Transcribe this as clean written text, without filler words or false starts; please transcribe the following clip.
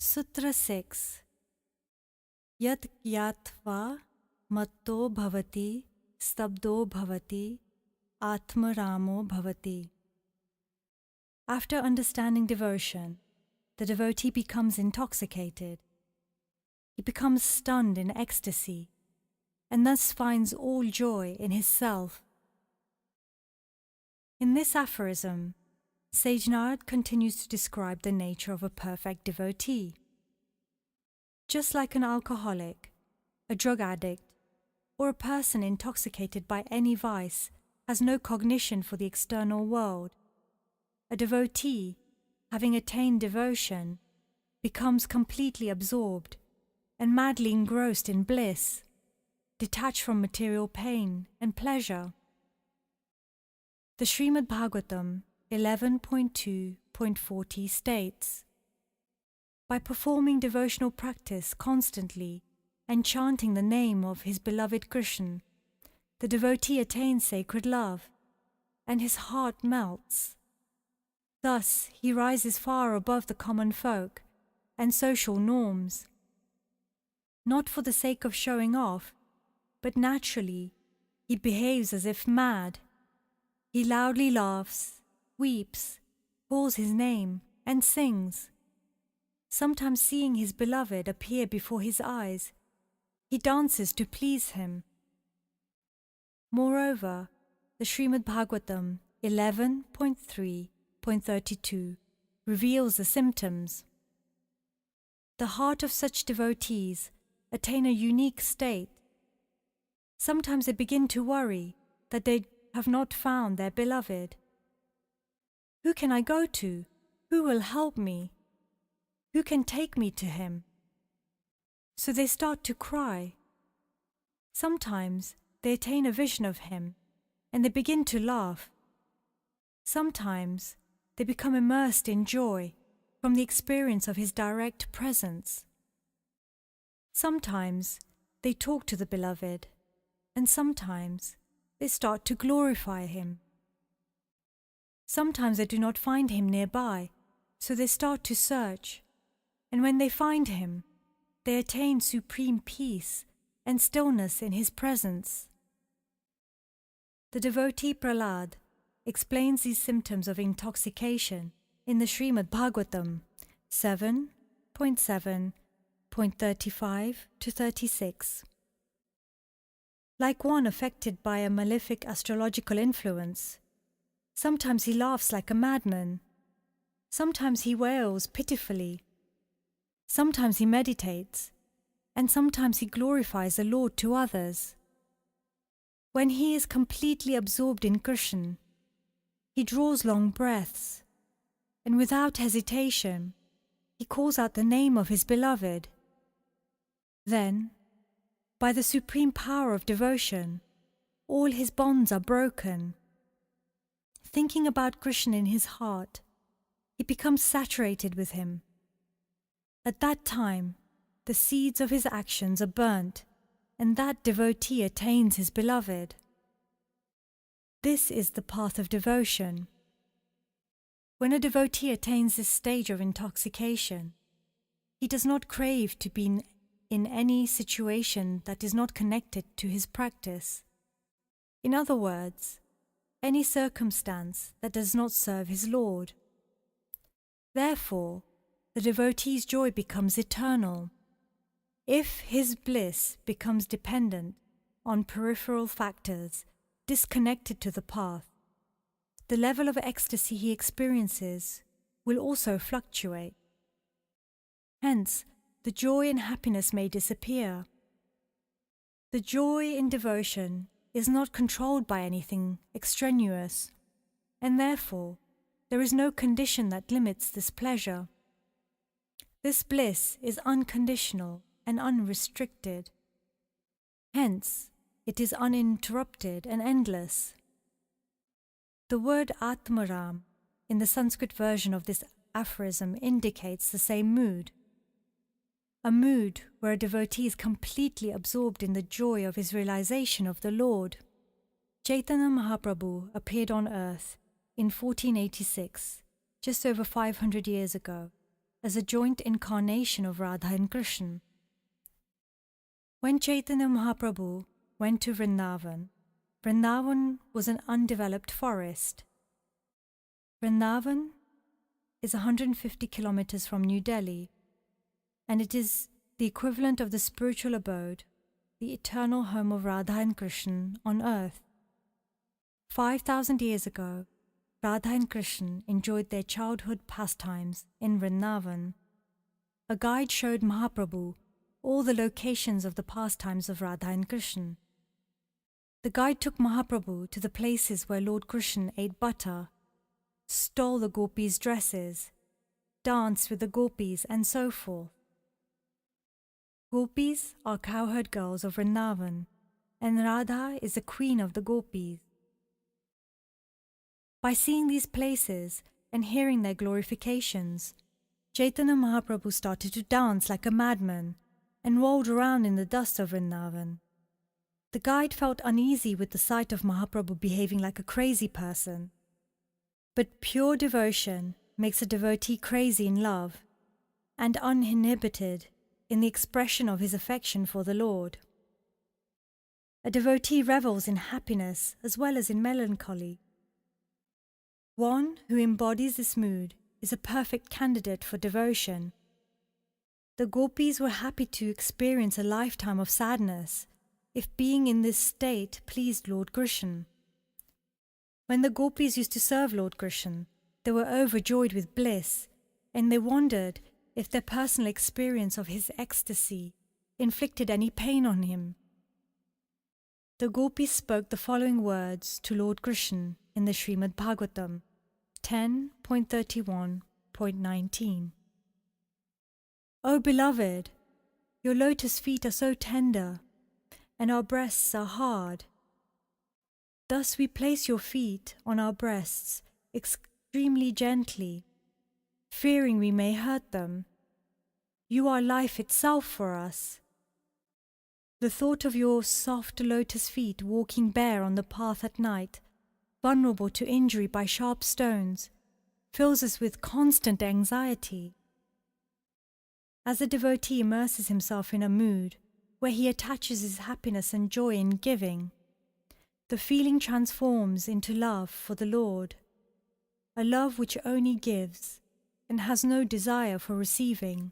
Sutra 6. Yat yatva matto bhavati stabdo bhavati atmaramo bhavati. After understanding devotion, the devotee becomes intoxicated. He becomes stunned in ecstasy and thus finds all joy in his self. In this aphorism, Sage Narad continues to describe the nature of a perfect devotee. Just like an alcoholic, a drug addict, or a person intoxicated by any vice has no cognition for the external world, a devotee, having attained devotion, becomes completely absorbed and madly engrossed in bliss, detached from material pain and pleasure. The Srimad Bhagavatam 11.2.40 states, by performing devotional practice constantly and chanting the name of his beloved Krishna, the devotee attains sacred love, and his heart melts. Thus he rises far above the common folk and social norms. Not for the sake of showing off, but naturally he behaves as if mad. He loudly laughs, weeps, calls his name, and sings. Sometimes seeing his beloved appear before his eyes, he dances to please him. Moreover, the Srimad Bhagavatam 11.3.32 reveals the symptoms. The heart of such devotees attain a unique state. Sometimes they begin to worry that they have not found their beloved. Who can I go to? Who will help me? Who can take me to him? So they start to cry. Sometimes they attain a vision of him and they begin to laugh. Sometimes they become immersed in joy from the experience of his direct presence. Sometimes they talk to the beloved, and sometimes they start to glorify him. Sometimes they do not find him nearby, so they start to search, and when they find him, they attain supreme peace and stillness in his presence. The devotee Prahlad explains these symptoms of intoxication in the Srimad Bhagavatam 7.7.35-36. Like one affected by a malefic astrological influence, sometimes he laughs like a madman, sometimes he wails pitifully, sometimes he meditates, and sometimes he glorifies the Lord to others. When he is completely absorbed in Krishna, he draws long breaths, and without hesitation, he calls out the name of his beloved. Then, by the supreme power of devotion, all his bonds are broken. Thinking about Krishna in his heart, he becomes saturated with him. At that time, the seeds of his actions are burnt, and that devotee attains his beloved. This is the path of devotion. When a devotee attains this stage of intoxication, he does not crave to be in any situation that is not connected to his practice. In other words, any circumstance that does not serve his Lord. Therefore, the devotee's joy becomes eternal. If his bliss becomes dependent on peripheral factors disconnected to the path, the level of ecstasy he experiences will also fluctuate. Hence, the joy and happiness may disappear. The joy in devotion is not controlled by anything extraneous, and therefore there is no condition that limits this pleasure. This bliss is unconditional and unrestricted. Hence, it is uninterrupted and endless. The word Atmaram in the Sanskrit version of this aphorism indicates the same mood. A mood where a devotee is completely absorbed in the joy of his realization of the Lord. Chaitanya Mahaprabhu appeared on earth in 1486, just over 500 years ago, as a joint incarnation of Radha and Krishna. When Chaitanya Mahaprabhu went to Vrindavan, Vrindavan was an undeveloped forest. Vrindavan is 150 kilometers from New Delhi, and it is the equivalent of the spiritual abode, the eternal home of Radha and Krishna on earth. 5,000 years ago, Radha and Krishna enjoyed their childhood pastimes in Vrindavan. A guide showed Mahaprabhu all the locations of the pastimes of Radha and Krishna. The guide took Mahaprabhu to the places where Lord Krishna ate butter, stole the gopis' dresses, danced with the gopis, and so forth. Gopis are cowherd girls of Vrindavan, and Radha is the queen of the gopis. By seeing these places and hearing their glorifications, Chaitanya Mahaprabhu started to dance like a madman and rolled around in the dust of Vrindavan. The guide felt uneasy with the sight of Mahaprabhu behaving like a crazy person. But pure devotion makes a devotee crazy in love and uninhibited in the expression of his affection for the Lord. A devotee revels in happiness as well as in melancholy. One who embodies this mood is a perfect candidate for devotion. The gopis were happy to experience a lifetime of sadness if being in this state pleased Lord Krishna. When the gopis used to serve Lord Krishna, they were overjoyed with bliss, and they wondered if their personal experience of his ecstasy inflicted any pain on him. The gopis spoke the following words to Lord Krishna in the Srimad Bhagavatam 10.31.19. O beloved, your lotus feet are so tender, and our breasts are hard. Thus we place your feet on our breasts extremely gently, fearing we may hurt them. You are life itself for us. The thought of your soft lotus feet walking bare on the path at night, vulnerable to injury by sharp stones, fills us with constant anxiety. As a devotee immerses himself in a mood where he attaches his happiness and joy in giving, the feeling transforms into love for the Lord, a love which only gives and has no desire for receiving.